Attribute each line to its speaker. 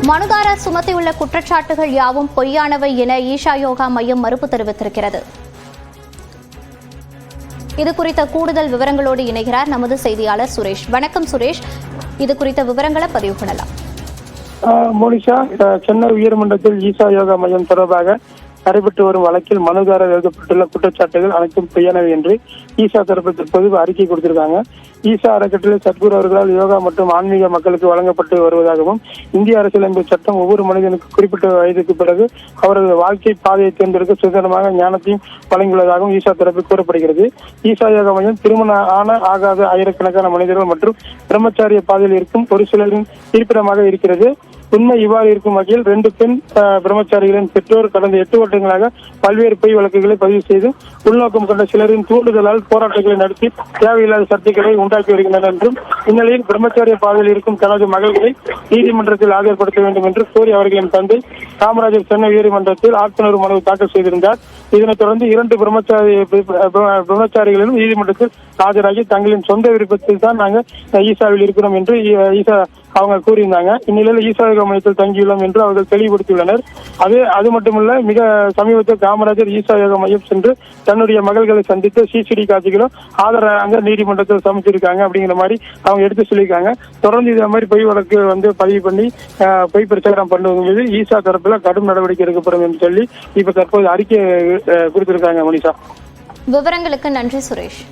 Speaker 1: மனுதாரர் சுமத்தியுள்ள குற்றச்சாட்டுகள் யாவும் பொய்யானவை என ஈஷா யோகா மையம் மறுப்பு தெரிவித்திருக்கிறது. இது குறித்த கூடுதல் விவரங்களோடு இணைகிறார் நமது செய்தியாளர் சுரேஷ். வணக்கம் சுரேஷ், இது குறித்த விவரங்களை பதிவு பண்ணலாம்.
Speaker 2: மோனிஷா, சென்னை உயர்மன்றத்தில் ஈஷா யோகா மையம் தொடர்பாக நடைபெற்று வரும் வழக்கில் மனுதாரர் எழுதப்பட்டுள்ள குற்றச்சாட்டுகள் அனைத்தும் பொய்யானவை என்று ஈஷா தரப்பு தற்போது அறிக்கை கொடுத்திருக்காங்க. ஈஷா அறக்கட்டளை சத்குரு அவர்களால் யோகா மற்றும் ஆன்மீக மக்களுக்கு வழங்கப்பட்டு வருவதாகவும், இந்திய அரசியலமைப்பு சட்டம் ஒவ்வொரு மனிதனுக்கு குறிப்பிட்ட வயதுக்கு பிறகு அவரது வாழ்க்கை பாதையை தேர்ந்தெடுக்க சுதந்திரமாக ஞானத்தையும் வழங்கியுள்ளதாகவும் ஈஷா தரப்பில் கூறப்படுகிறது. ஈஷா யோகா மையம் திருமண ஆகாத ஆயிரக்கணக்கான மனிதர்கள் மற்றும் பிரம்மச்சாரிய பாதையில் இருக்கும் ஒரு சிலரின் இருப்பிடமாக இருக்கிறது. உண்மை இவ்வாறு இருக்கும் வகையில் 2 பெண் பிரம்மச்சாரிகளின் பெற்றோர் கடந்த 8 வருடங்களாக பல்வேறு பொய் வழக்குகளை பதிவு செய்து உள்நோக்கம் கொண்ட சிலரின் தூண்டுதலால் போராட்டங்களை நடத்தி தேவையில்லாத சர்ச்சைகளை உண்டாக்கி வருகின்றனர் என்றும், இந்நிலையில் பிரம்மச்சாரிய பாதையில் இருக்கும் தனது மகள்களை நீதிமன்றத்தில் ஆஜர்படுத்த வேண்டும் என்று கோரி அவர்களின் தந்தை காமராஜர் சென்னை உயர்மன்றத்தில் ஆட்கொணர்வு மனு தாக்கல் செய்திருந்தார். இதனைத் தொடர்ந்து 2 பிரம்மச்சாரிகளிலும் நீதிமன்றத்தில் ஆஜராகி தங்களின் சொந்த விருப்பத்தில் தான் நாங்கள் ஈசாவில் இருக்கிறோம் என்று ஈசா அவங்க கூறியிருந்தாங்க. இந்நிலையில் ஈஷா யோகா மையத்தில் தங்கியுள்ளோம் என்று அவர்கள் தெளிவுபடுத்தியுள்ளனர். அது மட்டுமல்ல, மிக சமீபத்தில் காமராஜர் ஈஷா யோகா மையம் சென்று தன்னுடைய மகள்களை சந்தித்து சிசிடி காட்சிகளும் ஆதரவாக நீதிமன்றத்தில் சமைச்சிருக்காங்க அப்படிங்கிற மாதிரி அவங்க எடுத்து சொல்லியிருக்காங்க. தொடர்ந்து இதே மாதிரி பொய் வழக்கு பதிவு பண்ணி பொய் பிரச்சாரம் பண்ணுவது மீது ஈஷா தரப்புல கடும் நடவடிக்கை எடுக்கப்படும் என்று சொல்லி இப்ப தற்போது அறிக்கை கொடுத்திருக்காங்க. மனிஷா,
Speaker 1: விவரங்களுக்கு நன்றி சுரேஷ்.